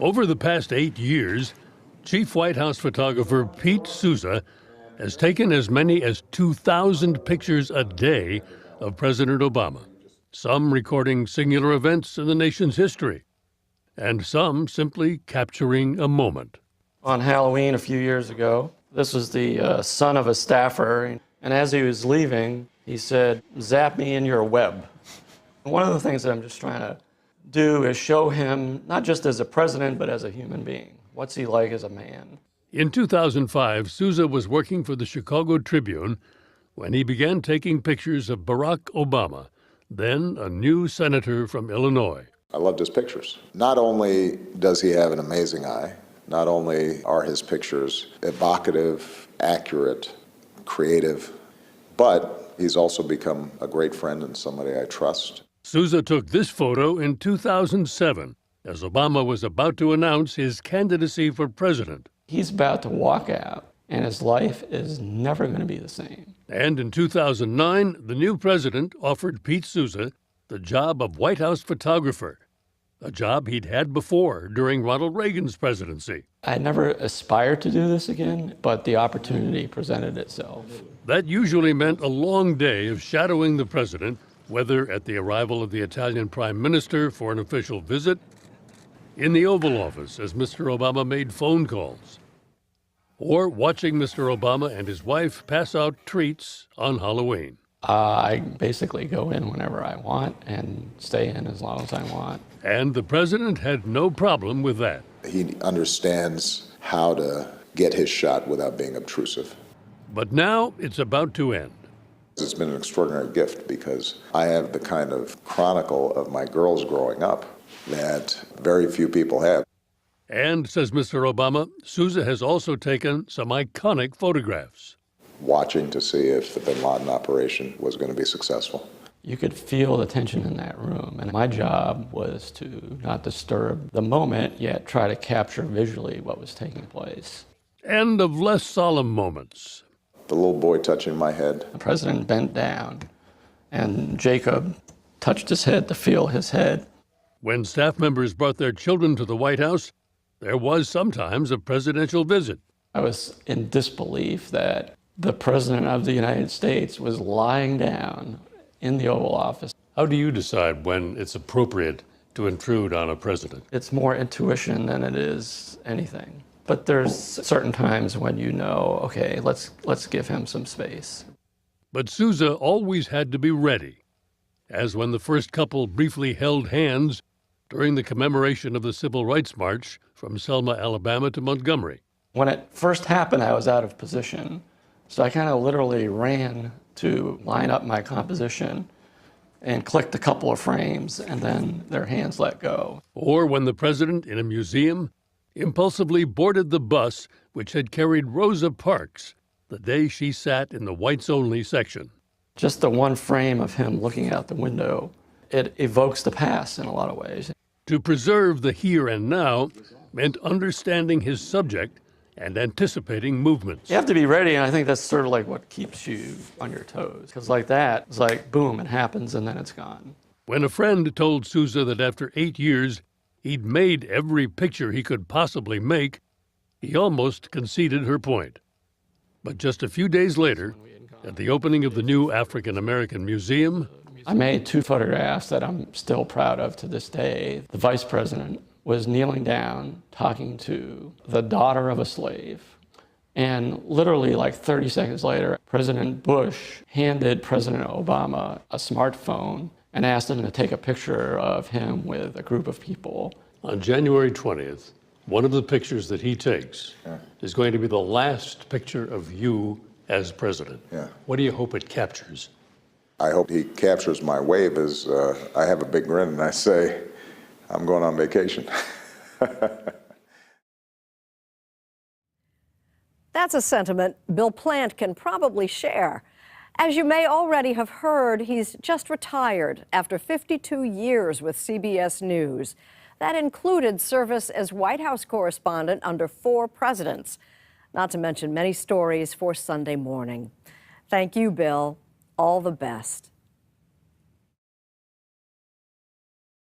Over the past 8 years, Chief White House photographer Pete Souza has taken as many as 2,000 pictures a day of President Obama, some recording singular events in the nation's history, and some simply capturing a moment. On Halloween a few years ago, this was the son of a staffer, and as he was leaving, he said, "Zap me in your web." One of the things that I'm just trying to do is show him, not just as a president, but as a human being. What's he like as a man? In 2005, Souza was working for the Chicago Tribune when he began taking pictures of Barack Obama, then a new senator from Illinois. I loved his pictures. Not only does he have an amazing eye, not only are his pictures evocative, accurate, creative, but he's also become a great friend and somebody I trust. Souza took this photo in 2007 as Obama was about to announce his candidacy for president. He's about to walk out, and his life is never going to be the same. And in 2009, the new president offered Pete Souza the job of White House photographer, a job he'd had before during Ronald Reagan's presidency. I never aspired to do this again, but the opportunity presented itself. That usually meant a long day of shadowing the president, whether at the arrival of the Italian prime minister for an official visit, in the Oval Office as Mr. Obama made phone calls, or watching Mr. Obama and his wife pass out treats on Halloween. I basically go in whenever I want and stay in as long as I want. And the president had no problem with that. He understands how to get his shot without being obtrusive. But now it's about to end. It's been an extraordinary gift because I have the kind of chronicle of my girls growing up that very few people have. And, says Mr. Obama, Souza has also taken some iconic photographs. Watching to see if the bin Laden operation was going to be successful. You could feel the tension in that room, and my job was to not disturb the moment, yet try to capture visually what was taking place. And of less solemn moments. The little boy touching my head. The president bent down, and Jacob touched his head to feel his head. When staff members brought their children to the White House, there was sometimes a presidential visit. I was in disbelief that the President of the United States was lying down in the Oval Office. How do you decide when it's appropriate to intrude on a president? It's more intuition than it is anything. But there's certain times when you know, okay, let's give him some space. But Souza always had to be ready, as when the first couple briefly held hands during the commemoration of the Civil Rights March from Selma, Alabama to Montgomery. When it first happened, I was out of position. So I kind of literally ran to line up my composition and clicked a couple of frames, and then their hands let go. Or when the president, in a museum, impulsively boarded the bus which had carried Rosa Parks the day she sat in the whites-only section. Just the one frame of him looking out the window, it evokes the past in a lot of ways. To preserve the here and now meant understanding his subject and anticipating movements. You have to be ready, and I think that's sort of like what keeps you on your toes. Because like that, it's like, boom, it happens, and then it's gone. When a friend told Souza that after 8 years, he'd made every picture he could possibly make, he almost conceded her point. But just a few days later, at the opening of the new African American Museum, I made 2 photographs that I'm still proud of to this day. The vice president was kneeling down talking to the daughter of a slave. And literally like 30 seconds later, President Bush handed President Obama a smartphone and asked him to take a picture of him with a group of people. On January 20th, one of the pictures that he takes is going to be the last picture of you as president. Yeah. What do you hope it captures? I hope he captures my wave as I have a big grin and I say, I'm going on vacation. That's a sentiment Bill Plant can probably share. As you may already have heard, he's just retired after 52 years with CBS News. That included service as White House correspondent under 4 presidents, not to mention many stories for Sunday Morning. Thank you, Bill. All the best.